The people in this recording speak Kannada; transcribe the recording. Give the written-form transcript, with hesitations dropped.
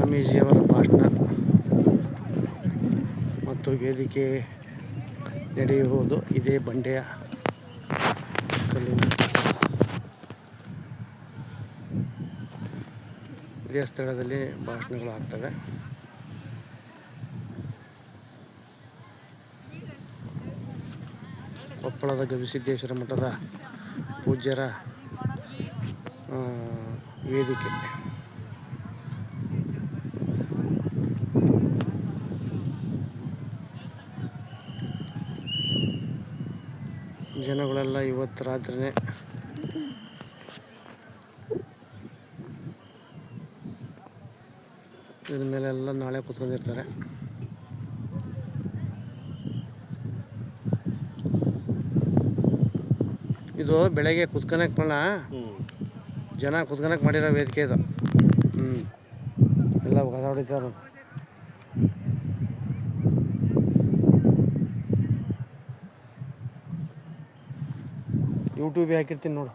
ಸ್ವಾಮೀಜಿಯವರ ಭಾಷಣ ಮತ್ತು ವೇದಿಕೆ ನಡೆಯುವುದು ಇದೇ ಬಂಡೆಯ ಇದೇ ಸ್ಥಳದಲ್ಲಿ ಭಾಷಣಗಳು ಆಗ್ತವೆ. ಕೊಪ್ಪಳದ ಗವಿಸಿದ್ದೇಶ್ವರ ಮಠದ ಪೂಜ್ಯರ ವೇದಿಕೆ. ಜನಗಳೆಲ್ಲ ಇವತ್ತು ರಾತ್ರಿನೇ ಇದ್ರ ಮೇಲೆಲ್ಲ ನಾಳೆ ಕೂತ್ಕೊಂಡಿರ್ತಾರೆ. ಇದು ಬೆಳಗ್ಗೆ ಕುತ್ಕೊಳಕ್ಕೆ ಜನ ಕುತ್ಕೊಳಕ್ಕೆ ಮಾಡಿರೋ ವೇದಿಕೆ ಇದು. ಎಲ್ಲ ಕಸ ಹೊಡಿತಾರೆ. ಯೂಟ್ಯೂಬಿಗೆ ಹಾಕಿರ್ತೀನಿ ನೋಡು.